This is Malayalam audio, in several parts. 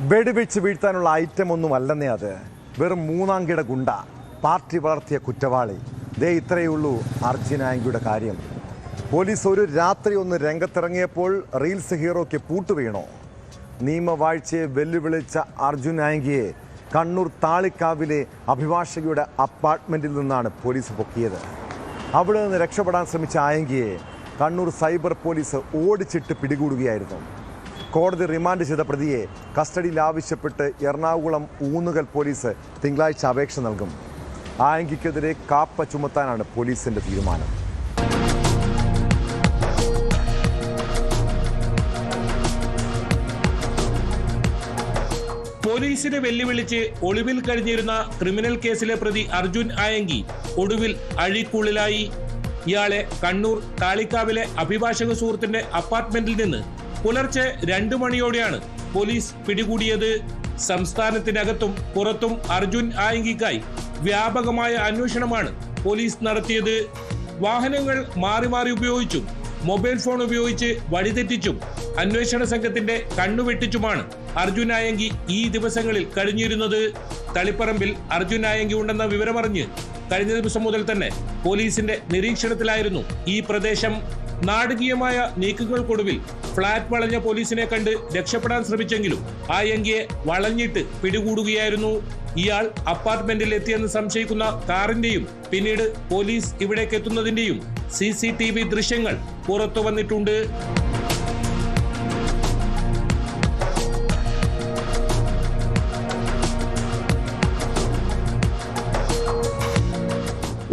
വെടിവെച്ച് വീഴ്ത്താനുള്ള ഐറ്റം ഒന്നുമല്ലെന്നേ അത്. വെറും മൂന്നാംകിട ഗുണ്ട, പാർട്ടി വളർത്തിയ കുറ്റവാളി. ദേ ഇത്രയേ ഉള്ളൂ അർജുൻ ആയങ്കിയുടെ കാര്യം. പോലീസ് ഒരു രാത്രി ഒന്ന് രംഗത്തിറങ്ങിയപ്പോൾ റീൽസ് ഹീറോയ്ക്ക് പൂട്ടുവീണോ? നിയമവാഴ്ചയെ വെല്ലുവിളിച്ച അർജുൻ ആയങ്കിയെ കണ്ണൂർ താളിക്കാവിലെ അഭിഭാഷകയുടെ അപ്പാർട്ട്മെന്റിൽ നിന്നാണ് പോലീസ് പൊക്കിയത്. അവിടെ നിന്ന് രക്ഷപ്പെടാൻ ശ്രമിച്ച ആയങ്കിയെ കണ്ണൂർ സൈബർ പോലീസ് ഓടിച്ചിട്ട് പിടികൂടുകയായിരുന്നു. കോടതി റിമാൻഡ് ചെയ്ത പ്രതിയെ കസ്റ്റഡിയിൽ ആവശ്യപ്പെട്ട് എറണാകുളം ഊന്നുകൽ പോലീസ് തിങ്കളാഴ്ച അപേക്ഷ നൽകും. ആയങ്കിക്കെതിരെ കാപ്പ ചുമത്താനാണ് പോലീസിന്റെ തീരുമാനം. പോലീസിനെ വെല്ലുവിളിച്ച് ഒളിവിൽ കഴിഞ്ഞിരുന്ന ക്രിമിനൽ കേസിലെ പ്രതി അർജുൻ ആയങ്കി ഒടുവിൽ അഴിക്കുള്ളിലായി. ഇയാളെ കണ്ണൂർ താളിക്കാവിലെ അഭിഭാഷക സുഹൃത്തിന്റെ അപ്പാർട്ട്മെന്റിൽ നിന്ന് പുലർച്ചെ 2 മണിയോടെയാണ് പോലീസ് പിടികൂടിയത്. സംസ്ഥാനത്തിനകത്തും പുറത്തും അർജുൻ ആയങ്കിക്കായി വ്യാപകമായ അന്വേഷണമാണ് പോലീസ് നടത്തിയത്. വാഹനങ്ങൾ മാറി മാറി ഉപയോഗിച്ചും മൊബൈൽ ഫോൺ ഉപയോഗിച്ച് വഴിതെറ്റിച്ചും അന്വേഷണ സംഘത്തിന്റെ കണ്ണുവെട്ടിച്ചുമാണ് അർജുൻ ആയങ്കി ഈ ദിവസങ്ങളിൽ കഴിഞ്ഞിരുന്നത്. തളിപ്പറമ്പിൽ അർജുൻ ആയങ്കി ഉണ്ടെന്ന വിവരമറിഞ്ഞ് കഴിഞ്ഞ ദിവസം മുതൽ തന്നെ പോലീസിന്റെ നിരീക്ഷണത്തിലായിരുന്നു ഈ പ്രദേശം. നാടകീയമായ നീക്കങ്ങൾക്കൊടുവിൽ ഫ്ളാറ്റ് വളഞ്ഞ പോലീസിനെ കണ്ട് രക്ഷപ്പെടാൻ ശ്രമിച്ചെങ്കിലും ആയങ്കിയെ വളഞ്ഞിട്ട് പിടികൂടുകയായിരുന്നു. ഇയാൾ അപ്പാർട്ട്മെന്റിൽ എത്തിയെന്ന് സംശയിക്കുന്ന കാറിന്റെയും പിന്നീട് പോലീസ് ഇവിടേക്ക് എത്തുന്നതിന്റെയും CCTV ദൃശ്യങ്ങൾ പുറത്തു വന്നിട്ടുണ്ട്.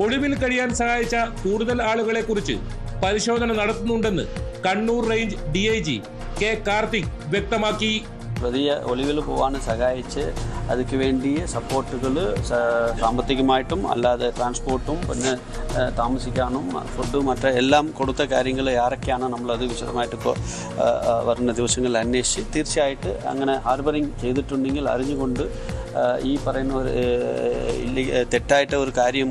ഒളിവിൽ കഴിയാൻ സഹായിച്ച കൂടുതൽ ആളുകളെ കുറിച്ച് പരിശോധന നടത്തുന്നുണ്ടെന്ന് Kannur range DIG K Karthik വ്യക്തമാക്കി. പ്രതിയെ ഒളിവിൽ പോകാൻ സഹായിച്ച് അതിക്ക് വേണ്ടിയ സപ്പോർട്ടുകൾ സാമ്പത്തികമായിട്ടും അല്ലാതെ ട്രാൻസ്പോർട്ടും പിന്നെ താമസിക്കാനും ഫുഡും എല്ലാം കൊടുത്ത കാര്യങ്ങൾ ആരൊക്കെയാണ് നമ്മളത് വിശദമായിട്ട് ഇപ്പോൾ വരുന്ന ദിവസങ്ങളിൽ അന്വേഷിച്ച് തീർച്ചയായിട്ട് അങ്ങനെ ഹാർബറിങ് ചെയ്തിട്ടുണ്ടെങ്കിൽ അറിഞ്ഞുകൊണ്ട് ഈ പറയുന്ന ഒരു തെറ്റായിട്ട് ഒരു കാര്യം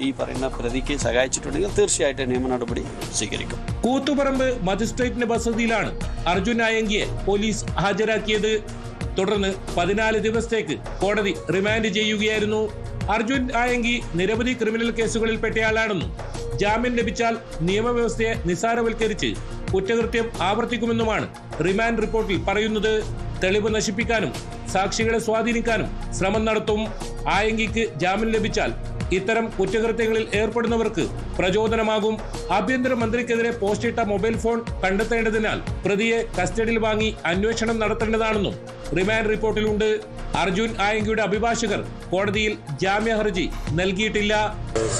ഈ പറയുന്ന പ്രതിക്ക് സഹായിച്ചിട്ടുണ്ടെങ്കിൽ തീർച്ചയായിട്ടും നിയമ നടപടി സ്വീകരിക്കും. കൂത്തുപറമ്പ് മജിസ്ട്രേറ്റിന്റെ വസതിയിലാണ് അർജുൻ ആയങ്കിയെ പോലീസ് ഹാജരാക്കിയത്. തുടർന്ന് 14 ദിവസത്തേക്ക് കോടതി റിമാൻഡ് ചെയ്യുകയായിരുന്നു. അർജുൻ ആയങ്കി നിരവധി ക്രിമിനൽ കേസുകളിൽ പെട്ടയാളാണെന്നും ജാമ്യം ലഭിച്ചാൽ നിയമവ്യവസ്ഥയെ നിസ്സാരവൽക്കരിച്ച് കുറ്റകൃത്യം ആവർത്തിക്കുമെന്നുമാണ് റിമാൻഡ് റിപ്പോർട്ടിൽ പറയുന്നത്. തെളിവ് നശിപ്പിക്കാനും സാക്ഷികളെ സ്വാധീനിക്കാനും ശ്രമം നടത്തും. ആയങ്കിക്ക് ജാമ്യം ലഭിച്ചാൽ ഇത്തരം കുറ്റകൃത്യങ്ങളിൽ ഏർപ്പെടുന്നവർക്ക് പ്രചോദനമാകും. ആഭ്യന്തരമന്ത്രിക്കെതിരെ പോസ്റ്റിട്ട മൊബൈൽ ഫോൺ കണ്ടെത്തേണ്ടതിനാൽ പ്രതിയെ കസ്റ്റഡിയിൽ വാങ്ങി അന്വേഷണം നടത്തേണ്ടതാണെന്നും റിമാൻഡ് റിപ്പോർട്ടിലുണ്ട്. അർജുൻ ആയങ്കിയുടെ അഭിഭാഷകർ കോടതിയിൽ ജാമ്യ ഹർജി നൽകിയിട്ടില്ല.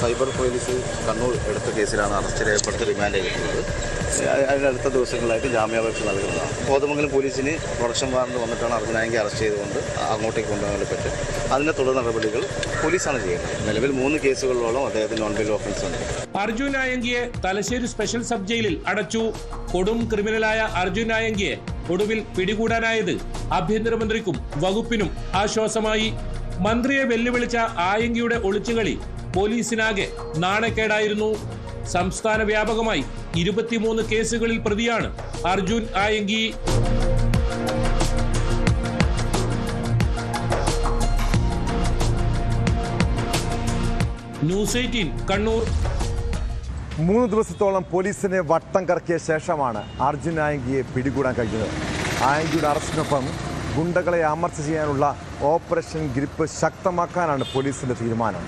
സൈബർ പോലീസ് കണ്ണൂർ എടുത്ത കേസിലാണ് അറസ്റ്റ് രേഖപ്പെടുത്തി റിമാൻഡ് ചെയ്തിട്ടുള്ളത്. അതിനടുത്ത ദിവസങ്ങളിലായിട്ട് ജാമ്യാപേക്ഷ നൽകുന്നതാണ്. കോതമംഗലം പോലീസിന് പ്രൊഡക്ഷൻ വാറന്റ് വന്നിട്ടാണ് അർജുൻ ആയങ്കി അറസ്റ്റ് ചെയ്തുകൊണ്ട് അങ്ങോട്ടേക്ക് കൊണ്ടുപോകാൻ പറ്റും. അതിന്റെ തുടർ നടപടികൾ പോലീസാണ് ചെയ്യുന്നത്. നിലവിൽ 3 കേസുകളിലോളം അദ്ദേഹത്തിന് നോൺ ബെയിൽ ഓഫൻസ് ഉണ്ട്. അർജുൻ ആയങ്കിയെ തലശ്ശേരി സ്പെഷ്യൽ സബ് ജയിലിൽ അടച്ചു. കൊടും ക്രിമിനലായ അർജുൻ ആയങ്കിയെ ഒടുവിൽ പിടികൂടാനായത് ആഭ്യന്തരമന്ത്രിക്കും വകുപ്പിനും ആശ്വാസമായി. മന്ത്രിയെ വെല്ലുവിളിച്ച ആയങ്കിയുടെ ഒളിച്ചുകളി പോലീസിനാകെ നാണക്കേടായിരുന്നു. സംസ്ഥാന വ്യാപകമായി 23 കേസുകളിൽ പ്രതിയാണ് അർജുൻ ആയങ്കി. ന്യൂസ് 18 കണ്ണൂർ. 3 ദിവസത്തോളം പോലീസിനെ വട്ടം കറക്കിയ ശേഷമാണ് അർജുൻ ആയങ്കിയെ പിടികൂടാൻ കഴിഞ്ഞത്. ആയങ്കിയുടെ അറസ്റ്റിനൊപ്പം ഗുണ്ടകളെ അമർച്ച ചെയ്യാനുള്ള ഓപ്പറേഷൻ ഗ്രിപ്പ് ശക്തമാക്കാനാണ് പോലീസിന്റെ തീരുമാനം.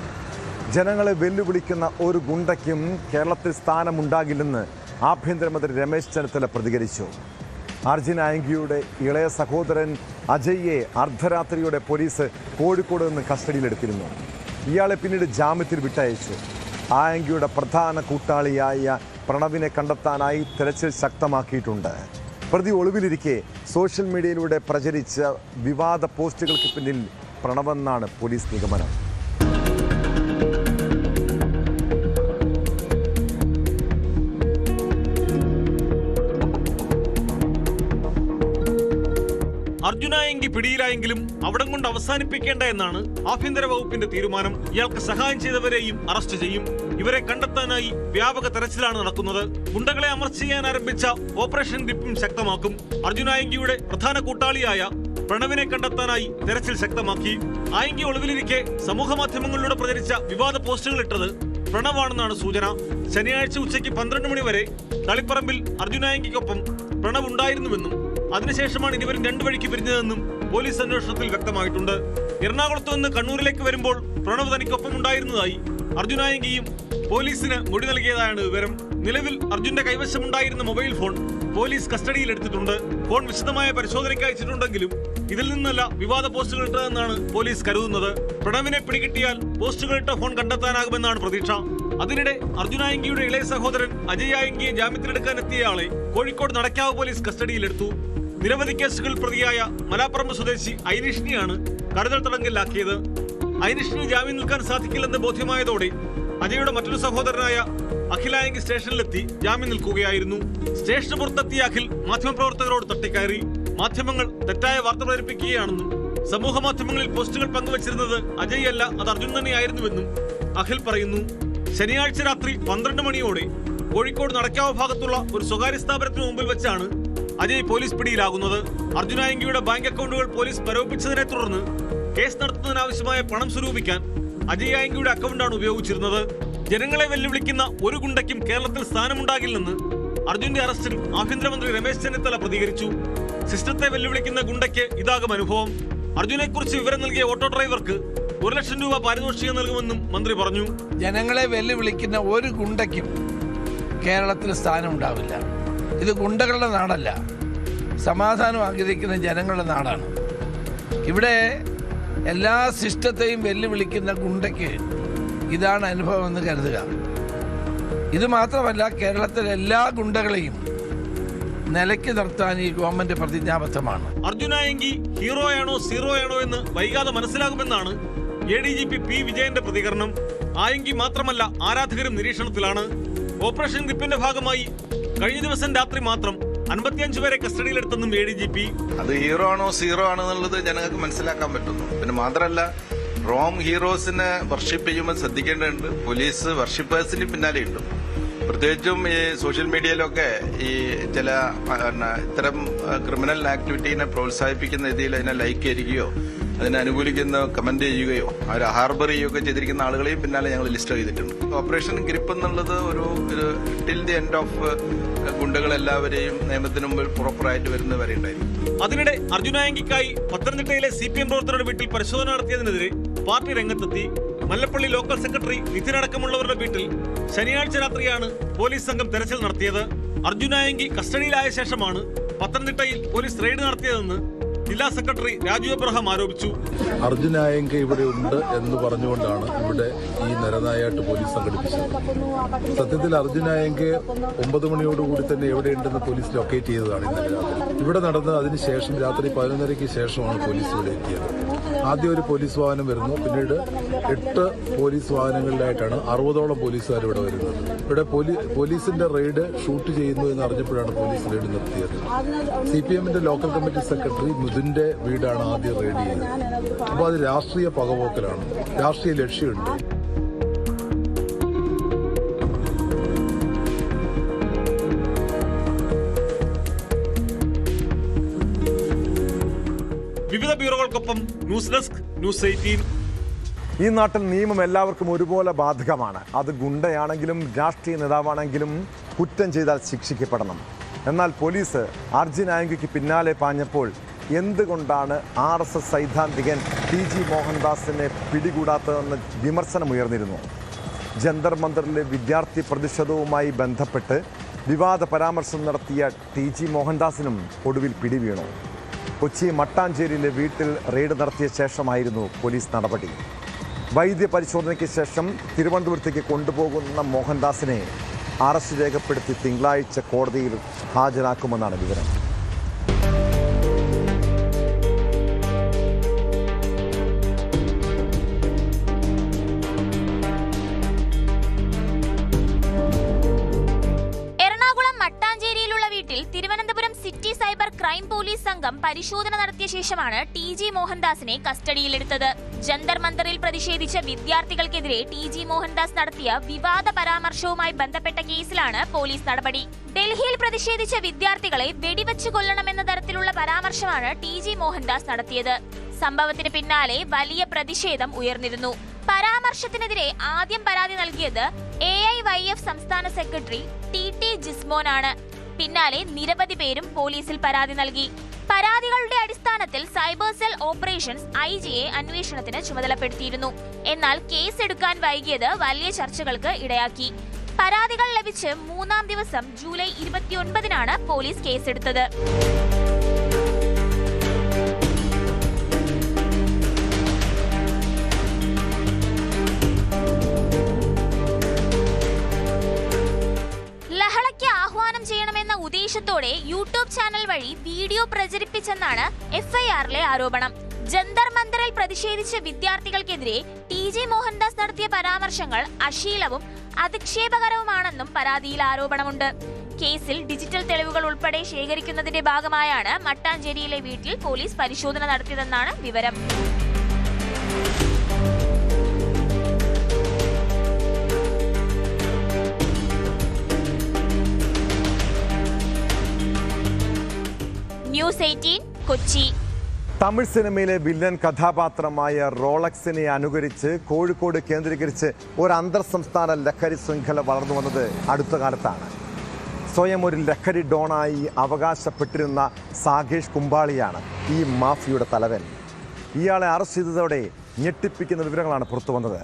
ജനങ്ങളെ വെല്ലുവിളിക്കുന്ന ഒരു ഗുണ്ടയ്ക്കും കേരളത്തിൽ സ്ഥാനമുണ്ടാകില്ലെന്ന് ആഭ്യന്തരമന്ത്രി രമേശ് ചെന്നിത്തല പ്രതികരിച്ചു. അർജുൻ ആയങ്കിയുടെ ഇളയ സഹോദരൻ അജയ്യെ അർദ്ധരാത്രിയോടെ പോലീസ് കോഴിക്കോട് നിന്ന് കസ്റ്റഡിയിലെടുത്തിരുന്നു. ഇയാളെ പിന്നീട് ജാമ്യത്തിൽ വിട്ടയച്ചു. ആയങ്കിയുടെ പ്രധാന കൂട്ടാളിയായ പ്രണവിനെ കണ്ടെത്താനായി തെരച്ചിൽ ശക്തമാക്കിയിട്ടുണ്ട്. പ്രതി ഒളിവിലിരിക്കെ സോഷ്യൽ മീഡിയയിലൂടെ പ്രചരിച്ച വിവാദ പോസ്റ്റുകൾക്ക് പിന്നിൽ പ്രണവെന്നാണ് പോലീസ് നിഗമനം. അർജുൻ ആയങ്കി പിടിയിലായെങ്കിലും അവിടം കൊണ്ട് അവസാനിപ്പിക്കേണ്ട എന്നാണ് ആഭ്യന്തര വകുപ്പിന്റെ തീരുമാനം. ഇയാൾക്ക് സഹായം ചെയ്തവരെയും അറസ്റ്റ് ചെയ്യും. ഇവരെ കണ്ടെത്താനായി വ്യാപക തെരച്ചിലാണ് നടക്കുന്നത്. ഗുണ്ടകളെ അമർച്ച ചെയ്യാൻ ആരംഭിച്ച ഓപ്പറേഷൻ ഗ്രിപ്പും ശക്തമാക്കും. അർജുൻ ആയങ്കിയുടെ പ്രധാന കൂട്ടാളിയായ പ്രണവിനെ കണ്ടെത്താനായി തെരച്ചിൽ ശക്തമാക്കി. ആയങ്കി ഒളിവിലിരിക്കെ സമൂഹ മാധ്യമങ്ങളിലൂടെ പ്രചരിച്ച വിവാദ പോസ്റ്റുകൾ ഇട്ടത് പ്രണവാണെന്നാണ് സൂചന. ശനിയാഴ്ച ഉച്ചയ്ക്ക് 12 മണി വരെ തളിപ്പറമ്പിൽ അർജുൻ ആയങ്കിക്കൊപ്പം പ്രണവ് ഉണ്ടായിരുന്നുവെന്നും അതിനുശേഷമാണ് ഇരുവരും രണ്ടു വഴിക്ക് പിരിഞ്ഞതെന്നും പോലീസ് അന്വേഷണത്തിൽ വ്യക്തമായിട്ടുണ്ട്. എറണാകുളത്ത് നിന്ന് കണ്ണൂരിലേക്ക് വരുമ്പോൾ പ്രണവ് തനിക്കൊപ്പം ഉണ്ടായിരുന്നതായി അർജുൻ ആയങ്കിയും പോലീസിന് മൊഴി നൽകിയതായാണ് വിവരം. നിലവിൽ അർജുന്റെ കൈവശമുണ്ടായിരുന്ന മൊബൈൽ ഫോൺ പോലീസ് കസ്റ്റഡിയിലെടുത്തിട്ടുണ്ട്. ഫോൺ വിശദമായ പരിശോധനയ്ക്ക് അയച്ചിട്ടുണ്ടെങ്കിലും ഇതിൽ നിന്നല്ല വിവാദ പോസ്റ്റുകൾ ഇട്ടതെന്നാണ് പോലീസ് കരുതുന്നത്. പ്രണവിനെ പിടികിട്ടിയാൽ പോസ്റ്റുകളിട്ട ഫോൺ കണ്ടെത്താനാകുമെന്നാണ് പ്രതീക്ഷ. അതിനിടെ അർജുൻ ആയങ്കിയുടെ ഇളയ സഹോദരൻ അജയ് ആയങ്കിയെ ജാമ്യത്തിലെടുക്കാൻ എത്തിയയാളെ കോഴിക്കോട് നടക്കാവ് പോലീസ് കസ്റ്റഡിയിലെടുത്തു. നിരവധി കേസുകളിൽ പ്രതിയായ മലാപ്പറമ്പ് സ്വദേശി ഐനിഷിനെയാണ് കരുതൽ തടങ്കലിലാക്കിയത്. ഐനിഷിന് ജാമ്യം നിൽക്കാൻ സാധിക്കില്ലെന്ന് ബോധ്യമായതോടെ അജയുടെ മറ്റൊരു സഹോദരനായ അഖിൽ ആയങ്കി സ്റ്റേഷനിലെത്തി ജാമ്യം നിൽക്കുകയായിരുന്നു. സ്റ്റേഷന് പുറത്തെത്തിയ അഖിൽ മാധ്യമപ്രവർത്തകരോട് തട്ടിക്കയറി. മാധ്യമങ്ങൾ തെറ്റായ വാർത്ത പ്രചരിപ്പിക്കുകയാണെന്നും സമൂഹ മാധ്യമങ്ങളിൽ പോസ്റ്റുകൾ പങ്കുവച്ചിരുന്നത് അജയ് അല്ല, അത് അർജുൻ തന്നെയായിരുന്നുവെന്നും അഖിൽ പറയുന്നു. ശനിയാഴ്ച രാത്രി 12 മണിയോടെ കോഴിക്കോട് നടക്കാവ് ഭാഗത്തുള്ള ഒരു സ്വകാര്യ സ്ഥാപനത്തിന് മുമ്പിൽ വെച്ചാണ് അജയ് പോലീസ് പിടിയിലാകുന്നത്. അർജുൻ ആയങ്കിയുടെ ബാങ്ക് അക്കൗണ്ടുകൾ പോലീസ് മരവിപ്പിച്ചതിനെ തുടർന്ന് കേസ് നടത്തുന്നതിനാവശ്യമായ പണം സ്വരൂപിക്കാൻ അജയ് ആയങ്കിയുടെ അക്കൗണ്ടാണ് ഉപയോഗിച്ചിരുന്നത്. ജനങ്ങളെ വെല്ലുവിളിക്കുന്ന ഒരു ഗുണ്ടയ്ക്കും കേരളത്തിൽ സ്ഥാനമുണ്ടാകില്ലെന്ന് അർജുന്റെ അറസ്റ്റിൽ ആഭ്യന്തരമന്ത്രി രമേശ് ചെന്നിത്തല പ്രതികരിച്ചു. സിസ്റ്റത്തെ വെല്ലുവിളിക്കുന്ന ഗുണ്ടയ്ക്ക് ഇതാകും അനുഭവം. അർജുനെ കുറിച്ച് വിവരം നൽകിയ ഓട്ടോ ഡ്രൈവർക്ക് 1 ലക്ഷം രൂപ പാരിതോഷികം നൽകുമെന്നും മന്ത്രി പറഞ്ഞു. ജനങ്ങളെ വെല്ലുവിളിക്കുന്ന ഒരു ഗുണ്ടയ്ക്കും കേരളത്തിൽ സ്ഥാനമുണ്ടാവില്ല. ഇത് ഗുണ്ടകളുടെ നാടല്ല, സമാധാനം ആഗ്രഹിക്കുന്ന ജനങ്ങളുടെ നാടാണ്. ഇവിടെ എല്ലാ സിസ്റ്റത്തെയും വെല്ലുവിളിക്കുന്ന ഗുണ്ടയ്ക്ക് ഇതാണ് അനുഭവം എന്ന് കരുതുക. ഇത് മാത്രമല്ല, കേരളത്തിലെ എല്ലാ ഗുണ്ടകളെയും നിലയ്ക്ക് നിർത്താൻ ഈ ഗവൺമെന്റ് പ്രതിജ്ഞാബദ്ധമാണ്. അർജുൻ ആയങ്കി ഹീറോയാണോ സീറോയാണോ എന്ന് വൈകാതെ മനസ്സിലാകുമെന്നാണ് ADGP P. വിജയന്റെ പ്രതികരണം. ആയങ്കി മാത്രമല്ല, ആരാധകരും നിരീക്ഷണത്തിലാണ്. ഓപ്പറേഷൻ ഗ്രിപ്പിന്റെ ഭാഗമായി കഴിഞ്ഞ ദിവസം രാത്രി മാത്രം 55 പേരെ കസ്റ്റഡിയിലെടുത്തെന്നും ADGP. അത് ഹീറോ ആണോ സീറോ ആണോ എന്നുള്ളത് ജനങ്ങൾക്ക് മനസ്സിലാക്കാൻ പറ്റുന്നു. പിന്നെ മാത്രമല്ല, റോം ഹീറോസിനെ വർഷിപ്പ് ചെയ്യുമ്പോൾ ശ്രദ്ധിക്കേണ്ടതുണ്ട്. പോലീസ് വർഷിപ്പേഴ്സിന് പിന്നാലെയുണ്ട്. പ്രത്യേകിച്ചും ഈ സോഷ്യൽ മീഡിയയിലൊക്കെ ഈ ചില ഇത്തരം ക്രിമിനൽ ആക്ടിവിറ്റീനെ പ്രോത്സാഹിപ്പിക്കുന്ന രീതിയിൽ അതിനെ ലൈക്ക് ചെയ്യുകയോ അതിനെ അനുകൂലിക്കുന്ന കമന്റ് ചെയ്യുകയോ അവർ ഹാർബർ ചെയ്യുകയൊക്കെ ചെയ്തിരിക്കുന്ന ആളുകളെയും പിന്നാലെ ഞങ്ങൾ ലിസ്റ്റ് ചെയ്തിട്ടുണ്ട്. ഓപ്പറേഷൻ ഗ്രിപ്പ് എന്നുള്ളത് ഒരു ടിൽ ദി എൻഡ് ഓഫ് ഗുണ്ടകളെല്ലാവരെയും നിയമത്തിന് മുമ്പിൽ പ്രോപ്പറായിട്ട് വരുന്നവരെ ഉണ്ടായിരിക്കും. അതിനിടെ അർജുൻ ആയങ്കിക്കായി പത്തനംതിട്ടയിലെ CPM പ്രവർത്തകരുടെ വീട്ടിൽ പരിശോധന നടത്തിയതിനെതിരെ പാർട്ടി രംഗത്തെത്തി. മല്ലപ്പള്ളി ലോക്കൽ സെക്രട്ടറി നിതിനടക്കമുള്ളവരുടെ വീട്ടിൽ ശനിയാഴ്ച രാത്രിയാണ് പോലീസ് സംഘം തെരച്ചിൽ നടത്തിയത്. അർജുൻ ആയങ്കി കസ്റ്റഡിയിലായ ശേഷമാണ് പത്തനംതിട്ടയിൽ പോലീസ് റെയ്ഡ് നടത്തിയതെന്ന് ജില്ലാ സെക്രട്ടറി രാജു അബ്രഹാം ആരോപിച്ചു. അർജുൻ ആയങ്കി ഇവിടെ ഉണ്ട് എന്ന് പറഞ്ഞുകൊണ്ടാണ് ഇവിടെ ഈ നരനായാട്ട് പോലീസ് സംഘടിപ്പിച്ചത്. സത്യത്തിൽ അർജുൻ ആയങ്കി 9 മണിയോടുകൂടി തന്നെ എവിടെയുണ്ടെന്ന് പോലീസ് ലൊക്കേറ്റ് ചെയ്തതാണ് ഇന്നലെ രാത്രി. ഇവിടെ നടന്ന് അതിനുശേഷം രാത്രി 11:30 ശേഷമാണ് പോലീസ് ഇവിടെ എത്തിയത്. ആദ്യം ഒരു പോലീസ് വാഹനം വരുന്നു, പിന്നീട് 8 പോലീസ് വാഹനങ്ങളിലായിട്ടാണ് 60ഓളം പോലീസുകാർ ഇവിടെ വരുന്നത്. ഇവിടെ പോലീസിന്റെ റെയ്ഡ് ഷൂട്ട് ചെയ്യുന്നു എന്ന് അറിഞ്ഞപ്പോഴാണ് പോലീസ് റെയ്ഡ് നിർത്തിയത്. CPMന്റെ ലോക്കൽ കമ്മിറ്റി സെക്രട്ടറി മിഥുന്റെ വീടാണ് ആദ്യം റെയ്ഡ് ചെയ്തത്. അപ്പോൾ അത് രാഷ്ട്രീയ പകപോക്കലാണ്, രാഷ്ട്രീയ ലക്ഷ്യമുണ്ട്. വിവിധ ബ്യൂറോകൾക്കൊപ്പം ന്യൂസ് ഡെസ്ക്, ന്യൂസ് 18. ഈ നാട്ടിൽ നിയമം എല്ലാവർക്കും ഒരുപോലെ ബാധകമാണ്. അത് ഗുണ്ടയാണെങ്കിലും രാഷ്ട്രീയ നേതാവാണെങ്കിലും കുറ്റം ചെയ്താൽ ശിക്ഷിക്കപ്പെടണം. എന്നാൽ പോലീസ് അർജുൻ ആയങ്കിക്ക് പിന്നാലെ പാഞ്ഞപ്പോൾ എന്തുകൊണ്ടാണ് RSS സൈദ്ധാന്തികൻ TG മോഹൻദാസിനെ പിടികൂടാത്തതെന്ന് വിമർശനമുയർന്നിരുന്നു. ജന്തർ മന്ദറിലെ വിദ്യാർത്ഥി പ്രതിഷേധവുമായി ബന്ധപ്പെട്ട് വിവാദ പരാമർശം നടത്തിയ TG മോഹൻദാസിനും ഒടുവിൽ പിടിവീണു. കൊച്ചി മട്ടാഞ്ചേരിയിലെ വീട്ടിൽ റെയ്ഡ് നടത്തിയ ശേഷമായിരുന്നു പോലീസ് നടപടി. വൈദ്യപരിശോധനയ്ക്ക് ശേഷം തിരുവനന്തപുരത്തേക്ക് കൊണ്ടുപോകുന്ന മോഹൻദാസിനെ അറസ്റ്റ് രേഖപ്പെടുത്തി തിങ്കളാഴ്ച കോടതിയിൽ ഹാജരാക്കുമെന്നാണ് വിവരം. എറണാകുളം മട്ടാഞ്ചേരിയിലുള്ള വീട്ടിൽ Thiruvananthapuram city cyber crime police സംഘം പരിശോധന നടത്തിയ ശേഷമാണ് TG മോഹൻദാസിനെ കസ്റ്റഡിയിലെടുത്തത്. ജന്തർ മന്ദറിൽ പ്രതിഷേധിച്ച വിദ്യാർത്ഥികൾക്കെതിരെ TG മോഹൻദാസ് നടത്തിയ വിവാദ പരാമർശവുമായി ബന്ധപ്പെട്ട കേസിലാണ് പോലീസ് നടപടി. ഡൽഹിയിൽ പ്രതിഷേധിച്ച വിദ്യാർത്ഥികളെ വെടിവെച്ച് കൊല്ലണമെന്ന തരത്തിലുള്ള പരാമർശമാണ് TG മോഹൻദാസ് നടത്തിയത്. സംഭവത്തിന് പിന്നാലെ വലിയ പ്രതിഷേധം ഉയർന്നിരുന്നു. പരാമർശത്തിനെതിരെ ആദ്യം പരാതി നൽകിയത് AIYF സംസ്ഥാന സെക്രട്ടറി TT ജിസ്മോനാണ്. പിന്നാലെ നിരവധി പേരും പോലീസിൽ പരാതി നൽകി. പരാതികളുടെ അടിസ്ഥാനത്തിൽ സൈബർ സെൽ ഓപ്പറേഷൻസ് IGയെ അന്വേഷണത്തിന് ചുമതലപ്പെടുത്തിയിരുന്നു. എന്നാൽ കേസെടുക്കാൻ വൈകിയത് വലിയ ചർച്ചകൾക്ക് ഇടയാക്കി. പരാതികൾ ലഭിച്ച് 3-ാം ദിവസം ജൂലൈ 29-നാണ് പോലീസ് കേസെടുത്തത്. ലഹളയ്ക്ക് ആഹ്വാനം ചെയ്യണമെന്ന ഉദ്ദേശത്തോടെ യൂട്യൂബ് ചാനൽ വഴി വീഡിയോ പ്രചരിപ്പിച്ചെന്നാണ് FIRലെ ആരോപണം. ജന്തർ മന്ദറിൽ പ്രതിഷേധിച്ച വിദ്യാർത്ഥികൾക്കെതിരെ TG മോഹൻദാസ് നടത്തിയ പരാമർശങ്ങൾ അശ്ലീലവും അധിക്ഷേപകരവുമാണെന്നും പരാതിയിൽ ആരോപണമുണ്ട്. കേസിൽ ഡിജിറ്റൽ തെളിവുകൾ ഉൾപ്പെടെ ശേഖരിക്കുന്നതിന്റെ ഭാഗമായാണ് മട്ടാഞ്ചേരിയിലെ വീട്ടിൽ പോലീസ് പരിശോധന നടത്തിയതെന്നാണ് വിവരം. ന്യൂസ് 18 കൊച്ചി. തമിഴ് സിനിമയിലെ വില്ലൻ കഥാപാത്രമായ റോളക്സിനെ അനുകരിച്ച് കോഴിക്കോട് കേന്ദ്രീകരിച്ച് ഒരു അന്തർ സംസ്ഥാന ലഹരി ശൃംഖല വളർന്നു വന്നത് അടുത്ത കാലത്താണ്. സ്വയം ഒരു ലഹരി ഡോണായി അവകാശപ്പെട്ടിരുന്ന സാകേഷ് കുമ്പാളിയാണ് ഈ മാഫിയയുടെ തലവൻ. ഇയാളെ അറസ്റ്റ് ചെയ്തതോടെ ഞെട്ടിപ്പിക്കുന്ന വിവരങ്ങളാണ് പുറത്തു വന്നത്.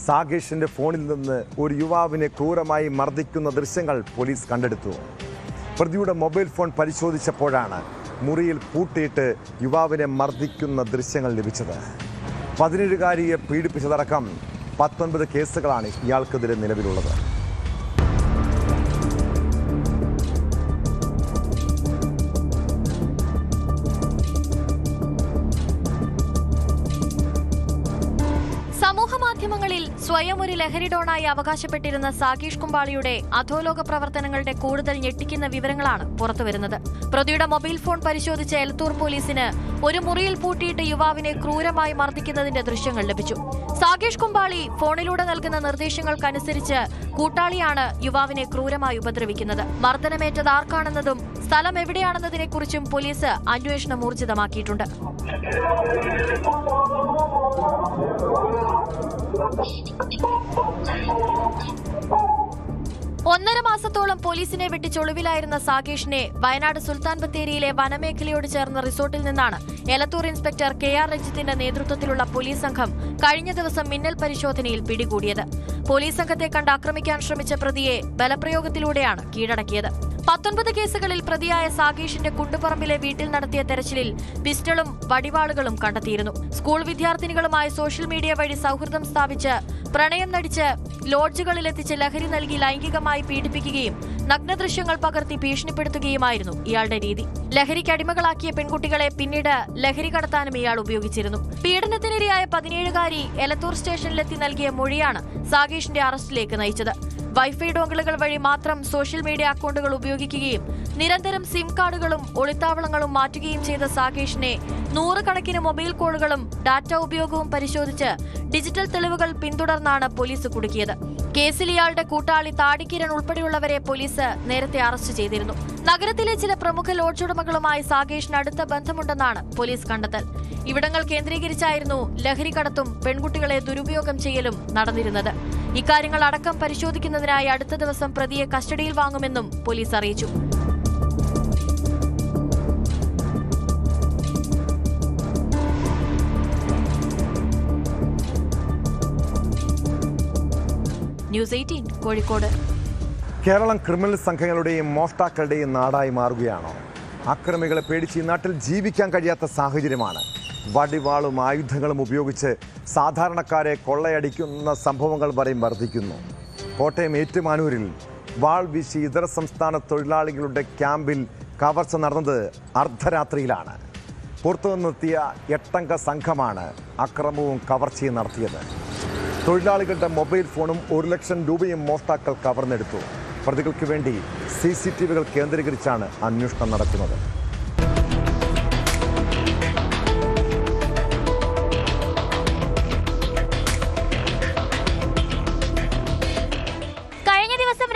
സാകേഷിന്റെ ഫോണിൽ നിന്ന് ഒരു യുവാവിനെ ക്രൂരമായി മർദ്ദിക്കുന്ന ദൃശ്യങ്ങൾ പോലീസ് കണ്ടെടുത്തു. പ്രതിയുടെ മൊബൈൽ ഫോൺ പരിശോധിച്ചപ്പോഴാണ് മുറിയിൽ പൂട്ടിയിട്ട് യുവാവിനെ മർദ്ദിക്കുന്ന ദൃശ്യങ്ങൾ ലഭിച്ചത്. 17-കാരിയെ പീഡിപ്പിച്ചതടക്കം 19 കേസുകളാണ് ഇയാൾക്കെതിരെ നിലവിലുള്ളത്. സമൂഹമാധ്യമങ്ങളിൽ സ്വയം ഒരു ലഹരി ഡോണായി അവകാശപ്പെട്ടിരുന്ന സാകേഷ് കുമ്പാളിയുടെ അധോലോക പ്രവർത്തനങ്ങളുടെ കൂടുതൽ ഞെട്ടിക്കുന്ന വിവരങ്ങളാണ് പുറത്തുവരുന്നത്. പ്രതിയുടെ മൊബൈൽ ഫോൺ പരിശോധിച്ച എലത്തൂർ പോലീസിന് ഒരു മുറിയിൽ പൂട്ടിയിട്ട് യുവാവിനെ ക്രൂരമായി മർദ്ദിക്കുന്നതിന്റെ ദൃശ്യങ്ങൾ ലഭിച്ചു. സാകേഷ് കുമ്പാളി ഫോണിലൂടെ നൽകുന്ന നിർദ്ദേശങ്ങൾക്കനുസരിച്ച് കൂട്ടാളിയാണ് യുവാവിനെ ക്രൂരമായി ഉപദ്രവിക്കുന്നത്. മർദ്ദനമേറ്റത് ആർക്കാണെന്നതും സ്ഥലം എവിടെയാണെന്നതിനെക്കുറിച്ചും പോലീസ് അന്വേഷണം ഊർജിതമാക്കിയിട്ടുണ്ട്. 1.5 മാസത്തോളം പോലീസിനെ വെട്ടിച്ചൊളിവിലായിരുന്ന സാകേഷിനെ വയനാട് സുൽത്താൻ ബത്തേരിയിലെ വനമേഖലയോട് ചേർന്ന റിസോർട്ടിൽ നിന്നാണ് എലത്തൂർ ഇൻസ്പെക്ടർ KR രഞ്ജിത്തിന്റെ നേതൃത്വത്തിലുള്ള പോലീസ് സംഘം കഴിഞ്ഞ ദിവസം മിന്നൽ പരിശോധനയിൽ പിടികൂടിയത്. പോലീസ് സംഘത്തെ കണ്ട് ആക്രമിക്കാൻ ശ്രമിച്ച പ്രതിയെ ബലപ്രയോഗത്തിലൂടെയാണ് കീഴടക്കിയത്. 19 കേസുകളിൽ പ്രതിയായ സാകേഷിന്റെ കുണ്ടുപറമ്പിലെ വീട്ടിൽ നടത്തിയ തെരച്ചിലിൽ പിസ്റ്റളും വടിവാളുകളും കണ്ടെത്തിയിരുന്നു. സ്കൂൾ വിദ്യാർത്ഥിനികളുമായി സോഷ്യൽ മീഡിയ വഴി സൗഹൃദം സ്ഥാപിച്ച് പ്രണയം നടിച്ച് ലോഡ്ജുകളിലെത്തിച്ച് ലഹരി നൽകി ലൈംഗികമായി പീഡിപ്പിക്കുകയും നഗ്നദൃശ്യങ്ങൾ പകർത്തി ഭീഷണിപ്പെടുത്തുകയുമായിരുന്നു ഇയാളുടെ രീതി. ലഹരിക്ക് അടിമകളാക്കിയ പെൺകുട്ടികളെ പിന്നീട് ലഹരി കടത്താനും ഇയാൾ ഉപയോഗിച്ചിരുന്നു. പീഡനത്തിനിരയായ 17-കാരി എലത്തൂർ സ്റ്റേഷനിലെത്തി നൽകിയ മൊഴിയാണ് സാകേഷിന്റെ അറസ്റ്റിലേക്ക് നയിച്ചത്. വൈഫൈ ഡോങ്കിളുകൾ വഴി മാത്രം സോഷ്യൽ മീഡിയ അക്കൗണ്ടുകൾ ഉപയോഗിക്കുകയും നിരന്തരം സിം കാർഡുകളും ഒളിത്താവളങ്ങളും മാറ്റുകയും ചെയ്ത സാകേഷിനെ 100 കണക്കിന് മൊബൈൽ കോളുകളും ഡാറ്റ ഉപയോഗവും പരിശോധിച്ച് ഡിജിറ്റൽ തെളിവുകൾ പിന്തുടർന്നാണ് പോലീസ് കുടുക്കിയത്. കേസിൽ ഇയാളുടെ കൂട്ടാളി താടിക്കിരൺ ഉൾപ്പെടെയുള്ളവരെ പോലീസ് നേരത്തെ അറസ്റ്റ് ചെയ്തിരുന്നു. നഗരത്തിലെ ചില പ്രമുഖ ലോഡ്ജ് ഉടമകളുമായി സാകേഷിന് അടുത്ത ബന്ധമുണ്ടെന്നാണ് പോലീസ് കണ്ടെത്തൽ. ഇവിടങ്ങൾ കേന്ദ്രീകരിച്ചായിരുന്നു ലഹരി കടത്തും പെൺകുട്ടികളെ ദുരുപയോഗം ചെയ്യലും നടന്നിരുന്നത്. ഇക്കാര്യങ്ങൾ അടക്കം പരിശോധിക്കുന്നതിനായി അടുത്ത ദിവസം പ്രതിയെ കസ്റ്റഡിയിൽ വാങ്ങുമെന്നും പോലീസ് അറിയിച്ചു. ന്യൂസ് 18 കോഴിക്കോട്. കേരളം ക്രിമിനൽ സംഘങ്ങളുടെയും മോഷ്ടാക്കളുടെയും നാടായി മാറുകയാണോ? അക്രമികളെ പേടിച്ച് ഈ നാട്ടിൽ ജീവിക്കാൻ കഴിയാത്ത സാഹചര്യമാണ്. വടിവാളും ആയുധങ്ങളും ഉപയോഗിച്ച് സാധാരണക്കാരെ കൊള്ളയടിക്കുന്ന സംഭവങ്ങൾ വരെയും വർദ്ധിക്കുന്നു. കോട്ടയം ഏറ്റുമാനൂരിൽ വാൾ വീശി ഇതര സംസ്ഥാന തൊഴിലാളികളുടെ ക്യാമ്പിൽ കവർച്ച നടന്നത് അർദ്ധരാത്രിയിലാണ്. പുറത്തുനിന്നെത്തിയ 8-അംഗ സംഘമാണ് അക്രമവും കവർച്ചയും നടത്തിയത്. തൊഴിലാളികളുടെ മൊബൈൽ ഫോണും 1 ലക്ഷം രൂപയും മോഷ്ടാക്കൾ കവർന്നെടുത്തു. പ്രതികൾക്ക് വേണ്ടി CCTVകൾ കേന്ദ്രീകരിച്ചാണ് അന്വേഷണം നടക്കുന്നത്.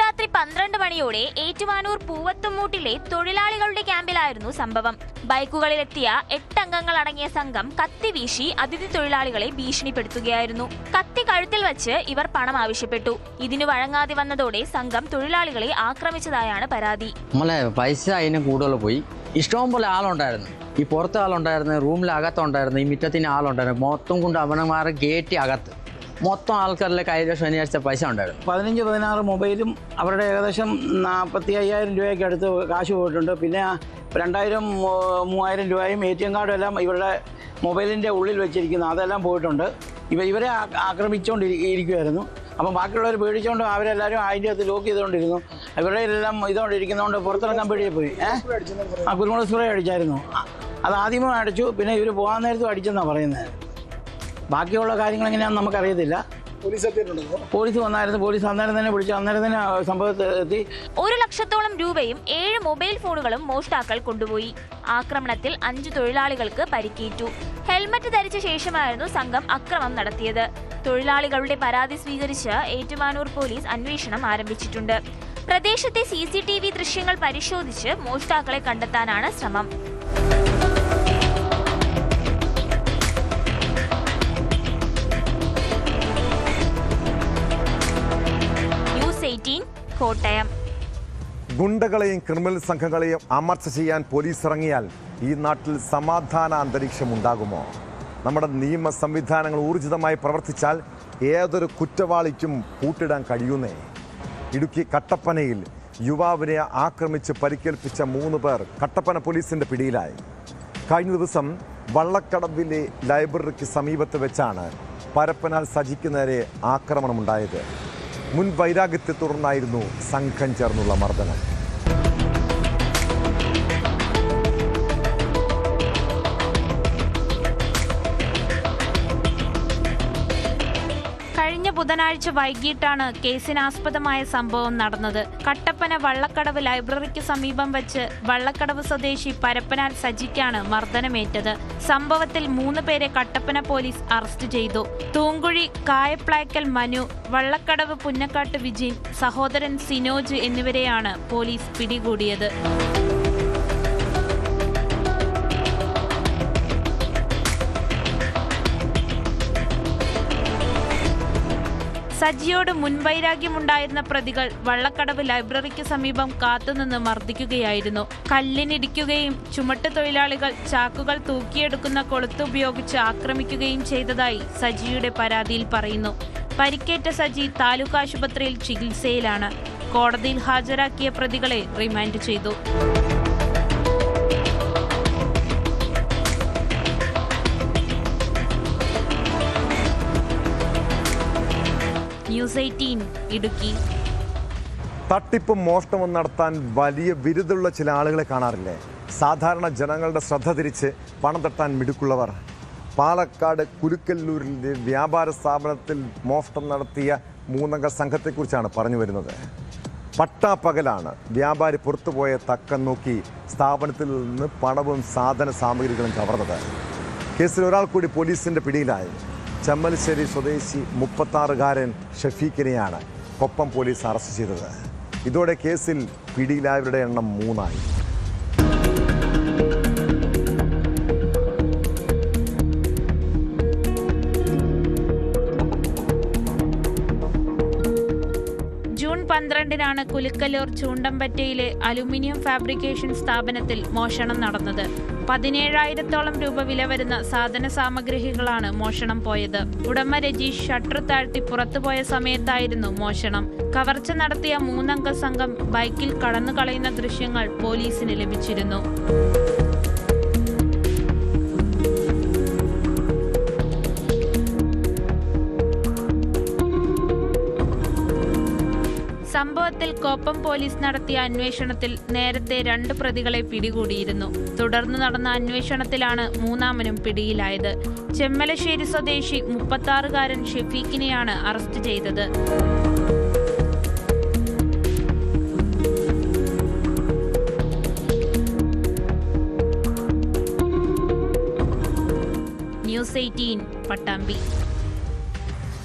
രാത്രി 12 മണിയോടെ ഏറ്റുമാനൂർ പൂവത്തുംമൂട്ടിലെ തൊഴിലാളികളുടെ ക്യാമ്പിലായിരുന്നു സംഭവം. ബൈക്കുകളിലെത്തിയ 8 അംഗങ്ങൾ അടങ്ങിയ സംഘം കത്തി വീശി അതിഥി തൊഴിലാളികളെ ഭീഷണിപ്പെടുത്തുകയായിരുന്നു. കത്തി കഴുത്തിൽ വച്ച് ഇവർ പണം ആവശ്യപ്പെട്ടു. ഇതിനു വഴങ്ങാതെ വന്നതോടെ സംഘം തൊഴിലാളികളെ ആക്രമിച്ചതായാണ് പരാതി. നമ്മളെ പൈസ അതിന് കൂടുതൽ പോയി. ഇഷ്ടം പോലെ ആളുണ്ടായിരുന്നു. ഈ പുറത്ത് ആളുണ്ടായിരുന്നു, റൂമിലകത്തുണ്ടായിരുന്നു, ഈ മുറ്റത്തിന് ആളുണ്ടായിരുന്നു. മൊത്തം കൊണ്ട് അവനമാരെ ഗേറ്റ് അകത്ത് മൊത്തം ആൾക്കാരിലെ കയ്യിൽ ശനിയാഴ്ച പൈസ ഉണ്ടായിരുന്നു. 15-16 മൊബൈലും അവരുടെ ഏകദേശം 45,000 രൂപയ്ക്ക് അടുത്ത് കാശ് പോയിട്ടുണ്ട്. പിന്നെ 2,000-3,000 രൂപയും ATM കാർഡും എല്ലാം ഇവരുടെ മൊബൈലിൻ്റെ ഉള്ളിൽ വെച്ചിരിക്കുന്നു. അതെല്ലാം പോയിട്ടുണ്ട്. ഇവരെ ആക്രമിച്ചുകൊണ്ടിരിക്കുമായിരുന്നു. അപ്പം ബാക്കിയുള്ളവർ പേടിച്ചുകൊണ്ട് അവരെല്ലാവരും അതിൻ്റെ അകത്ത് ലോക്ക് ചെയ്തുകൊണ്ടിരുന്നു. ഇവരുടെ എല്ലാം ഇതുകൊണ്ടിരിക്കുന്നതുകൊണ്ട് പുറത്തിറങ്ങാൻ പേടിയെ പോയി. കുരുമുളക് സ്പ്രേ അടിച്ചായിരുന്നു. അത് ആദ്യമേ അടിച്ചു, പിന്നെ ഇവർ പോകാൻ നേരത്തും അടിച്ചെന്നാണ് പറയുന്നത്. ബാക്കിയുള്ള കാര്യങ്ങൾ എങ്ങനെയാണെന്ന് നമുക്കറിയത്തില്ല. പോലീസ് വന്നായിരുന്നു. പോലീസ് അന്നേരം തന്നെ വിളിച്ചു. അന്നേരം തന്നെ സംഭവത്തെത്തി. 1 ലക്ഷത്തോളം രൂപയും 7 മൊബൈൽ ഫോണുകളും മോഷ്ടാക്കൾ കൊണ്ടുപോയി. ആക്രമണത്തിൽ 5 തൊഴിലാളികൾക്ക് പരിക്കേറ്റു. ഹെൽമറ്റ് ധരിച്ച ശേഷമായിരുന്നു സംഘം അക്രമം നടത്തിയത്. തൊഴിലാളികളുടെ പരാതി സ്വീകരിച്ച് ഏറ്റുമാനൂർ പോലീസ് അന്വേഷണം ആരംഭിച്ചിട്ടുണ്ട്. പ്രദേശത്തെ CCTV ദൃശ്യങ്ങൾ പരിശോധിച്ച് മോഷ്ടാക്കളെ കണ്ടെത്താനാണ് ശ്രമം. കോട്ടയം. ഗുണ്ടകളെയും ക്രിമിനൽ സംഘങ്ങളെയും അമർച്ച ചെയ്യാൻ പോലീസ് ഇറങ്ങിയാൽ ഈ നാട്ടിൽ സമാധാന അന്തരീക്ഷം ഉണ്ടാകുമോ? നമ്മുടെ നിയമ സംവിധാനങ്ങൾ ഊർജിതമായി പ്രവർത്തിച്ചാൽ ഏതൊരു കുറ്റവാളിക്കും കൂട്ടിടാൻ കഴിയുന്നേ. ഇടുക്കി കട്ടപ്പനയിൽ യുവാവിനെ ആക്രമിച്ച് പരിക്കേൽപ്പിച്ച 3 പേർ കട്ടപ്പന പോലീസിന്റെ പിടിയിലായി. കഴിഞ്ഞ ദിവസം വള്ളക്കടവിലെ ലൈബ്രറിക്ക് സമീപത്ത് വെച്ചാണ് പരപ്പനാൽ സജിക്ക് നേരെ ആക്രമണമുണ്ടായത്. മുൻ വൈരാഗ്യത്തെ തുടർന്നായിരുന്നു സംഘം ചേർന്നുള്ള മർദ്ദനം. കഴിഞ്ഞ ബുധനാഴ്ച വൈകിട്ടാണ് കേസിനാസ്പദമായ സംഭവം നടന്നത്. കട്ടപ്പന വള്ളക്കടവ് ലൈബ്രറിക്ക് സമീപം വെച്ച് വള്ളക്കടവ് സ്വദേശി പരപ്പനാൽ സജിക്കാണ് മർദ്ദനമേറ്റത്. സംഭവത്തിൽ 3 പേരെ കട്ടപ്പന പോലീസ് അറസ്റ്റ് ചെയ്തു. തൂങ്കുഴി കായപ്ലാക്കൽ മനു, വള്ളക്കടവ് പുന്നക്കാട്ട് വിജിൻ, സഹോദരൻ സിനോജ് എന്നിവരെയാണ് പോലീസ് പിടികൂടിയത്. സജിയോട് മുൻവൈരാഗ്യമുണ്ടായിരുന്ന പ്രതികൾ വള്ളക്കടവ് ലൈബ്രറിക്ക് സമീപം കാത്തുനിന്ന് മർദ്ദിക്കുകയായിരുന്നു. കല്ലിനിടിക്കുകയും ചുമട്ട് തൊഴിലാളികൾ ചാക്കുകൾ തൂക്കിയെടുക്കുന്ന കൊളുത്ത് ഉപയോഗിച്ച് ആക്രമിക്കുകയും ചെയ്തതായി സജിയുടെ പരാതിയിൽ പറയുന്നു. പരിക്കേറ്റ സജി താലൂക്ക് ആശുപത്രിയിൽ ചികിത്സയിലാണ്. കോടതിയിൽ ഹാജരാക്കിയ പ്രതികളെ റിമാൻഡ് ചെയ്തു. ന്യൂസ് 18 ഇടുക്കി. തട്ടിപ്പും മോഷണവും നടത്താൻ വലിയ വിരുദ്ധുള്ള ചില ആളുകളെ കാണാറില്ലേ? സാധാരണ ജനങ്ങളുടെ ശ്രദ്ധ തിരിച്ച് പണം തട്ടാൻ മിടുക്കുള്ളവർ. പാലക്കാട് കുലുക്കല്ലൂരിലെ വ്യാപാര സ്ഥാപനത്തിൽ മോഷണം നടത്തിയ 3 അംഗ സംഘത്തെക്കുറിച്ചാണ് പറഞ്ഞു വരുന്നത്. പട്ടാപ്പകലാണ് വ്യാപാരി പുറത്തുപോയ തക്കം നോക്കി സ്ഥാപനത്തിൽ നിന്ന് പണവും സാധന സാമഗ്രികളും കവർന്നത്. കേസിൽ ഒരാൾ കൂടി പോലീസിന്റെ പിടിയിലായി. ചമ്മലശ്ശേരി സ്വദേശി 36-കാരൻ ഷഫീഖിനെയാണ് കൊപ്പം പോലീസ് അറസ്റ്റ് ചെയ്തത്. ഇതോടെ കേസിൽ പിടിയിലായവരുടെ എണ്ണം 3 ആയി. ജൂൺ 12-നാണ് കുലുക്കല്ലൂർ ചൂണ്ടമ്പറ്റയിലെ അലുമിനിയം ഫാബ്രിക്കേഷൻ സ്ഥാപനത്തിൽ മോഷണം നടന്നത്. 17,000-ഓളം രൂപ വില വരുന്ന സാധന സാമഗ്രികളാണ് മോഷണം പോയത്. ഉടമ രജീഷ് ഷട്ടർ താഴ്ത്തി പുറത്തുപോയ സമയത്തായിരുന്നു മോഷണം. കവർച്ച നടത്തിയ 3 അംഗ സംഘം ബൈക്കിൽ കടന്നുകളയുന്ന ദൃശ്യങ്ങൾ പോലീസിന് ലഭിച്ചിരുന്നു. സംഭവത്തിൽ കോപ്പം പോലീസ് നടത്തിയ അന്വേഷണത്തിൽ നേരത്തെ 2 പ്രതികളെ പിടികൂടിയിരുന്നു. തുടർന്ന് നടന്ന അന്വേഷണത്തിലാണ് 3-മനും പിടിയിലായത്. ചെമ്മലശ്ശേരി സ്വദേശി 36-കാരൻ ഷഫീഖിനെയാണ് അറസ്റ്റ് ചെയ്തത്. ന്യൂസ് 18 പട്ടാമ്പി.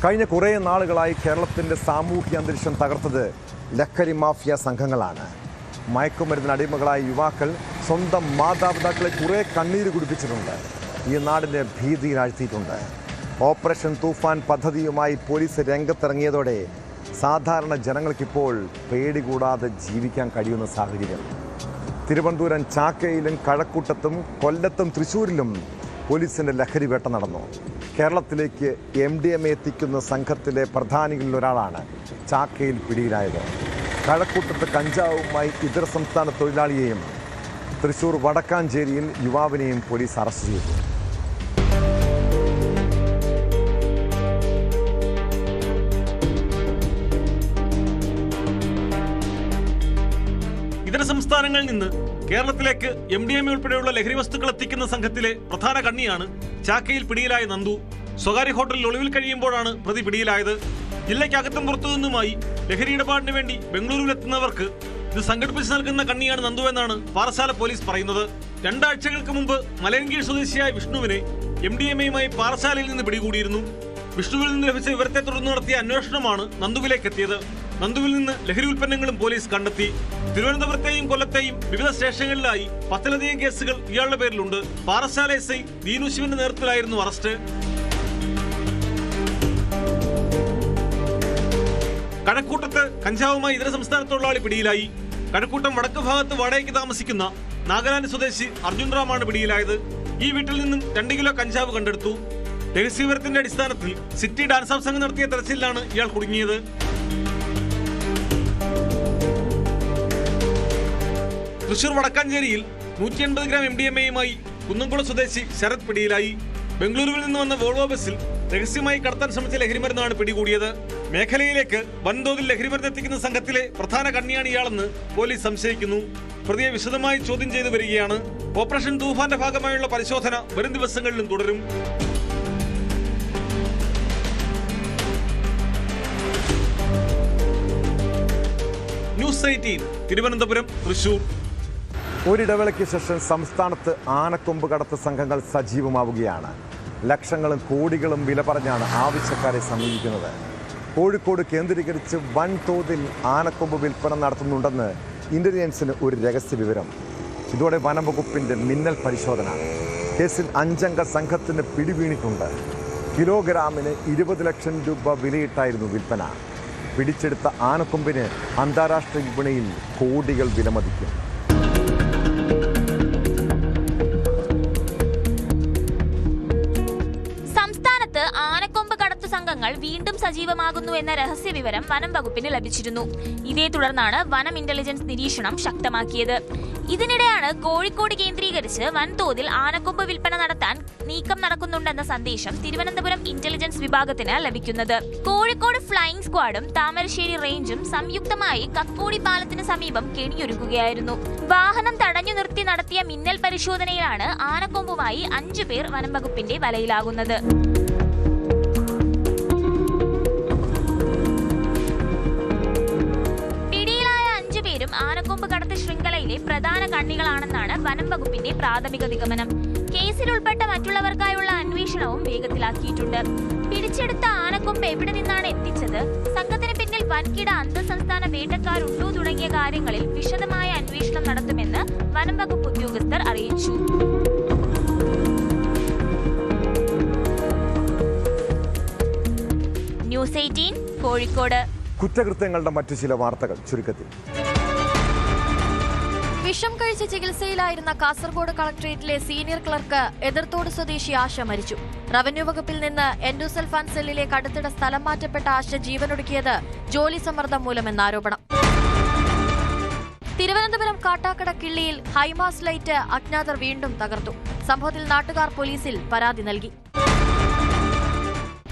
കഴിഞ്ഞ കുറേ നാളുകളായി കേരളത്തിൻ്റെ സാമൂഹ്യ അന്തരീക്ഷം തകർത്തത് ലഹരി മാഫിയ സംഘങ്ങളാണ്. മയക്കുമരുന്നിന് അടിമകളായ യുവാക്കൾ സ്വന്തം മാതാപിതാക്കളെ കുറേ കണ്ണീര് കുടിപ്പിച്ചിട്ടുണ്ട്. ഈ നാടിനെ ഭീതിയിലാഴ്ത്തിയിട്ടുണ്ട്. ഓപ്പറേഷൻ തൂഫാൻ പദ്ധതിയുമായി പോലീസ് രംഗത്തിറങ്ങിയതോടെ സാധാരണ ജനങ്ങൾക്കിപ്പോൾ പേടി കൂടാതെ ജീവിക്കാൻ കഴിയുന്ന സാഹചര്യം. തിരുവനന്തപുരം ചാക്കയിലും കഴക്കൂട്ടത്തും കൊല്ലത്തും തൃശ്ശൂരിലും പോലീസിൻ്റെ ലഹരി വേട്ട നടന്നു. കേരളത്തിലേക്ക് MDMA എത്തിക്കുന്ന സംഘത്തിലെ പ്രധാനികളിൽ ഒരാളാണ് ചാക്കയിൽ പിടിയിലായത്. കഴക്കൂട്ടത്ത് കഞ്ചാവുമായി ഇതര സംസ്ഥാന തൊഴിലാളിയെയും തൃശ്ശൂർ വടക്കാഞ്ചേരിയിൽ യുവാവിനെയും പോലീസ് അറസ്റ്റ് ചെയ്തു. ഇതര സംസ്ഥാനങ്ങളിൽ നിന്ന് കേരളത്തിലേക്ക് MDMA ഉൾപ്പെടെയുള്ള ലഹരി വസ്തുക്കൾ എത്തിക്കുന്ന സംഘത്തിലെ പ്രധാന കണ്ണിയാണ് ചാക്കയിൽ പിടിയിലായ നന്ദു. സ്വകാര്യ ഹോട്ടലിൽ ഒളിവിൽ കഴിയുമ്പോഴാണ് പ്രതി പിടിയിലായത്. ജില്ലയ്ക്കകത്തും പുറത്തു നിന്നുമായി ലഹരി ഇടപാടിന് വേണ്ടി ബംഗളൂരുവിലെത്തുന്നവർക്ക് ഇത് സംഘടിപ്പിച്ച് നൽകുന്ന കണ്ണിയാണ് നന്ദു എന്നാണ് പാറശാല പോലീസ് പറയുന്നത്. 2 ആഴ്ചകൾക്ക് മുമ്പ് മലയൻകീഴ് സ്വദേശിയായ വിഷ്ണുവിനെ MDMAയുമായി പാറശാലയിൽ നിന്ന് പിടികൂടിയിരുന്നു. വിഷ്ണുവിൽ നിന്ന് ലഭിച്ച വിവരത്തെ തുടർന്ന് നടത്തിയ അന്വേഷണമാണ് നന്ദുവിലേക്ക് എത്തിയത്. നന്ദുവിൽ നിന്ന് ലഹരി ഉൽപ്പന്നങ്ങളും പോലീസ് കണ്ടെത്തി. തിരുവനന്തപുരത്തെയും കൊല്ലത്തെയും വിവിധ സ്റ്റേഷനുകളിലായി 10ലധികം കേസുകൾ ഇയാളുടെ പേരിലുണ്ട്. പാറശാല SI ദീനു ശിവന്റെ നേതൃത്വത്തിലായിരുന്നു അറസ്റ്റ്. കഴക്കൂട്ടത്ത് കഞ്ചാവുമായി ഇതര സംസ്ഥാന തൊഴിലാളി പിടിയിലായി. കഴക്കൂട്ടം വടക്ക് ഭാഗത്ത് വാടകയ്ക്ക് താമസിക്കുന്ന നാഗാലാൻഡ് സ്വദേശി അർജുൻ റാമാണ് പിടിയിലായത്. ഈ വീട്ടിൽ നിന്നും 2 കിലോ കഞ്ചാവ് കണ്ടെടുത്തു. രഹസ്യവിവരത്തിന്റെ അടിസ്ഥാനത്തിൽ സിറ്റി ഡാൻസ് ഓഫ് സംഘം നടത്തിയ തെരച്ചിലാണ് ഇയാൾ കുടുങ്ങിയത്. തൃശൂർ വടക്കാഞ്ചേരിയിൽ 180 ഗ്രാം MDMAയുമായി കുന്നംകുളം സ്വദേശി ശരത് പിടിയിലായി. ബംഗളൂരുവിൽ നിന്ന് വന്ന വോൾവോ ബസ്സിൽ രഹസ്യമായി കടത്താൻ ശ്രമിച്ച ലഹരിമരുന്നാണ് പിടികൂടിയത്. മേഖലയിലേക്ക് വൻതോതിൽ ലഹരിമരുന്ന് എത്തിക്കുന്ന സംഘത്തിലെ പ്രധാന കണ്ണിയാണ് ഇയാളെന്ന് പോലീസ് സംശയിക്കുന്നു. പ്രതിയെ വിശദമായി ചോദ്യം ചെയ്തു വരികയാണ്. ഓപ്പറേഷൻ തൂഫാന്റെ ഭാഗമായുള്ള പരിശോധന വരും ദിവസങ്ങളിലും തുടരും. ന്യൂസ് 18 തിരുവനന്തപുരം, തൃശൂർ. ഒരിടവേളയ്ക്ക് ശേഷം സംസ്ഥാനത്ത് ആനക്കൊമ്പ് കടത്ത് സംഘങ്ങൾ സജീവമാവുകയാണ്. ലക്ഷങ്ങളും കോടികളും വില പറഞ്ഞാണ് ആവശ്യക്കാരെ സമീപിക്കുന്നത്. കോഴിക്കോട് കേന്ദ്രീകരിച്ച് വൻതോതിൽ ആനക്കൊമ്പ് വിൽപ്പന നടത്തുന്നുണ്ടെന്ന് ഇന്റലിജൻസിന് ഒരു രഹസ്യ വിവരം. ഇതോടെ വനംവകുപ്പിന്റെ മിന്നൽ പരിശോധന. കേസിൽ 5 അംഗ സംഘത്തിന് പിടിവീണിട്ടുണ്ട്. കിലോഗ്രാമിന് 20 ലക്ഷം രൂപ വിലയിട്ടായിരുന്നു വിൽപ്പന. പിടിച്ചെടുത്ത ആനക്കൊമ്പിന് അന്താരാഷ്ട്ര വിപണിയിൽ കോടികൾ വിലമതിക്കും. സംസ്ഥാനത്ത് ആനക്കൊമ്പ് കടത്തു സംഘങ്ങൾ വീണ്ടും സജീവമാകുന്നു എന്ന രഹസ്യ വിവരം വനം വകുപ്പിന് ലഭിച്ചിരുന്നു. ഇതേ തുടർന്നാണ് വനം ഇന്റലിജൻസ് നിരീക്ഷണം ശക്തമാക്കിയത്. ഇതിനിടെയാണ് കോഴിക്കോട് കേന്ദ്രീകരിച്ച് വൻതോതിൽ ആനക്കൊമ്പ് വിൽപ്പന നടത്താൻ നീക്കം നടക്കുന്നുണ്ടെന്ന സന്ദേശം തിരുവനന്തപുരം ഇന്റലിജൻസ് വിഭാഗത്തിന് ലഭിക്കുന്നത്. കോഴിക്കോട് ഫ്ലൈയിംഗ് സ്ക്വാഡും താമരശ്ശേരി റേഞ്ചും സംയുക്തമായി കക്കോടി പാലത്തിന് സമീപം കെണിയൊരുക്കുകയായിരുന്നു. വാഹനം തടഞ്ഞു നിർത്തി നടത്തിയ മിന്നൽ പരിശോധനയിലാണ് ആനക്കൊമ്പുമായി 5 പേർ വനം വകുപ്പിന്റെ വലയിലാകുന്നത്. ആനക്കൊമ്പ് കടത്ത് ശൃംഖലയിലെ പ്രധാന കണ്ണികളാണെന്നാണ് വനം വകുപ്പിന്റെ പ്രാഥമിക നിഗമനം. കേസിൽ ഉൾപ്പെട്ട മറ്റുള്ളവർക്കായുള്ള അന്വേഷണവും വേഗത്തിലാക്കിയിട്ടുണ്ട്. പിടിച്ചെടുത്ത ആനക്കൊമ്പ് എവിടെ നിന്നാണ് എത്തിച്ചത്, സംഘത്തിന് പിന്നിൽ വൻകിട അന്തർസംസ്ഥാന വേട്ടക്കാരുണ്ടോ തുടങ്ങിയ കാര്യങ്ങളിൽ വിശദമായ അന്വേഷണം നടത്തുമെന്ന് വനം വകുപ്പ് ഉദ്യോഗസ്ഥർ അറിയിച്ചു. ന്യൂസ് 18 കോഴിക്കോട്. കുറ്റകൃത്യങ്ങളുടെ മറ്റു ചില വാർത്തകൾ ചുരുക്കത്തിൽ. വിഷം കഴിച്ച് ചികിത്സയിലായിരുന്ന കാസർഗോഡ് കളക്ടറേറ്റിലെ സീനിയർ ക്ലർക്ക് എതിർത്തോട് സ്വദേശി ആശ മരിച്ചു. റവന്യൂ വകുപ്പിൽ നിന്ന് എൻഡോസൾഫാൻ സെല്ലിലേക്ക് അടുത്തിടെ സ്ഥലം മാറ്റപ്പെട്ട ആശ ജീവനൊടുക്കിയത് ജോലി സമ്മർദ്ദം മൂലമെന്ന ആരോപണം. തിരുവനന്തപുരം കാട്ടാക്കട കിള്ളിയിൽ ഹൈമാസ് ലൈറ്റ് അജ്ഞാതർ വീണ്ടും തകർത്തു. സംഭവത്തിൽ നാട്ടുകാർ പോലീസിൽ പരാതി നൽകി.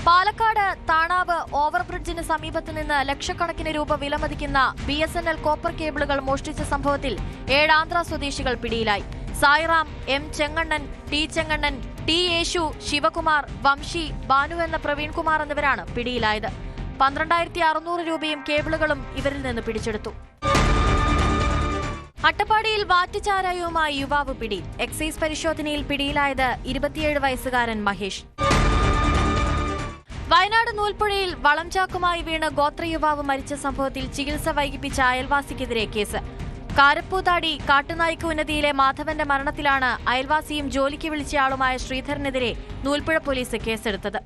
പാലക്കാട് താണാവ് ഓവർബ്രിഡ്ജിന് സമീപത്ത് നിന്ന് ലക്ഷക്കണക്കിന് രൂപ വിലമതിക്കുന്ന BSNL കോപ്പർ കേബിളുകൾ മോഷ്ടിച്ച സംഭവത്തിൽ 7 ആന്ധ്ര സ്വദേശികൾ പിടിയിലായി. സായിറാം, M ചെങ്ങണ്ണൻ, T ചെങ്ങണ്ണൻ, T യേശു, ശിവകുമാർ, വംശി, ബാനു എന്ന പ്രവീൺകുമാർ എന്നിവരാണ് പിടിയിലായത്. 12,600 രൂപയും കേബിളുകളും ഇവരിൽ നിന്ന് പിടിച്ചെടുത്തു. അട്ടപ്പാടിയിൽ വാറ്റുചാരായവുമായി യുവാവ് പിടിയിൽ. എക്സൈസ് പരിശോധനയിൽ പിടിയിലായത് 27 വയസ്സുകാരൻ മഹേഷ്. വയനാട് നൂൽപ്പുഴയിൽ വളംചാക്കുമായി വീണ് ഗോത്ര യുവാവ് മരിച്ച സംഭവത്തിൽ ചികിത്സ വൈകിപ്പിച്ച അയൽവാസിക്കെതിരെ കേസ്. കാരപ്പൂതാടി കാട്ടുനായ്ക്ക് ഉന്നതിയിലെ മാധവന്റെ മരണത്തിലാണ് അയൽവാസിയും ജോലിക്ക് വിളിച്ചയാളുമായ ശ്രീധരനെതിരെ നൂൽപ്പുഴ പോലീസ് കേസെടുത്തത്.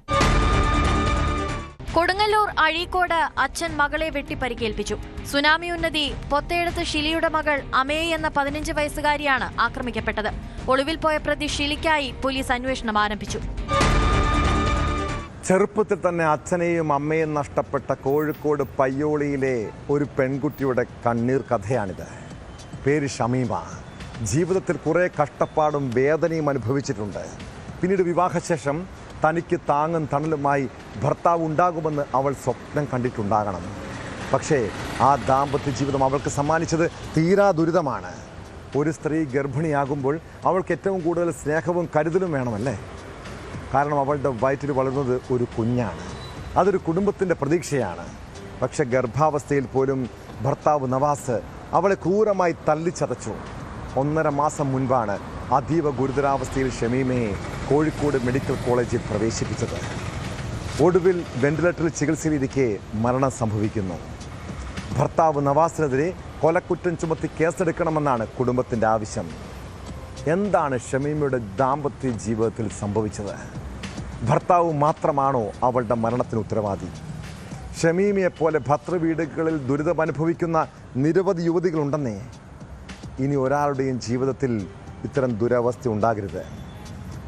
കൊടുങ്ങല്ലൂർ അഴീക്കോട് അച്ഛൻ മകളെ വെട്ടി പരിക്കേൽപ്പിച്ചു. സുനാമി ഉന്നതി പൊത്തേടത്ത് ഷിലിയുടെ മകൾ അമേയ് എന്ന 15 വയസ്സുകാരിയാണ് ആക്രമിക്കപ്പെട്ടത്. ഒളിവിൽ പോയ പ്രതി ഷിലിക്കായി പോലീസ് അന്വേഷണം ആരംഭിച്ചു. ചെറുപ്പത്തിൽ തന്നെ അച്ഛനെയും അമ്മയും നഷ്ടപ്പെട്ട കോഴിക്കോട് പയ്യോളിയിലെ ഒരു പെൺകുട്ടിയുടെ കണ്ണീർ കഥയാണിത്. പേര് ഷമീമ. ജീവിതത്തിൽ കുറേ കഷ്ടപ്പാടും വേദനയും അനുഭവിച്ചിട്ടുണ്ട്. പിന്നീട് വിവാഹശേഷം തനിക്ക് താങ്ങും തണലുമായി ഭർത്താവ് ഉണ്ടാകുമെന്ന് അവൾ സ്വപ്നം കണ്ടിട്ടുണ്ടാകണം. പക്ഷേ ആ ദാമ്പത്യ ജീവിതം അവൾക്ക് സമ്മാനിച്ചത് തീരാ ദുരിതമാണ്. ഒരു സ്ത്രീ ഗർഭിണിയാകുമ്പോൾ അവൾക്ക് ഏറ്റവും കൂടുതൽ സ്നേഹവും കരുതലും വേണമല്ലേ? കാരണം അവളുടെ വയറ്റിൽ വളരുന്നത് ഒരു കുഞ്ഞാണ്. അതൊരു കുടുംബത്തിൻ്റെ പ്രതീക്ഷയാണ്. പക്ഷെ ഗർഭാവസ്ഥയിൽ പോലും ഭർത്താവ് നവാസ് അവളെ ക്രൂരമായി തല്ലിച്ചതച്ചു. 1.5 മാസം മുൻപാണ് അതീവ ഗുരുതരാവസ്ഥയിൽ ഷമീമയെ കോഴിക്കോട് മെഡിക്കൽ കോളേജിൽ പ്രവേശിപ്പിച്ചത്. ഒടുവിൽ വെന്റിലേറ്ററിൽ ചികിത്സയിലിരിക്കെ മരണം സംഭവിക്കുന്നു. ഭർത്താവ് നവാസിനെതിരെ കൊലക്കുറ്റം ചുമത്തി കേസെടുക്കണമെന്നാണ് കുടുംബത്തിൻ്റെ ആവശ്യം. എന്താണ് ഷമീമയുടെ ദാമ്പത്യ ജീവിതത്തിൽ സംഭവിച്ചത്? ഭർത്താവ് മാത്രമാണോ അവളുടെ മരണത്തിന് ഉത്തരവാദി? ഷമീമയെപ്പോലെ ഭർത്തൃവീടുകളിൽ ദുരിതമനുഭവിക്കുന്ന നിരവധി യുവതികളുണ്ടെന്നേ. ഇനി ഒരാളുടെയും ജീവിതത്തിൽ ഇത്തരം ദുരവസ്ഥ ഉണ്ടാകരുത്.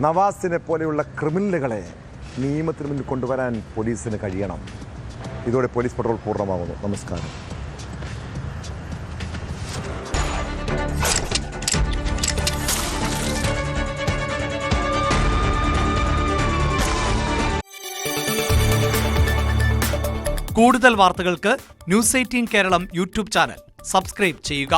നവാസിനെ പോലെയുള്ള ക്രിമിനലുകളെ നിയമത്തിന് മുന്നിൽ കൊണ്ടുവരാൻ പോലീസിന് കഴിയണം. ഇതോടെ പോലീസ് പട്രോൾ പൂർണ്ണമാകുന്നു. നമസ്കാരം. കൂടുതൽ വാർത്തകൾക്ക് News 18 Keralam YouTube channel subscribe ചെയ്യുക.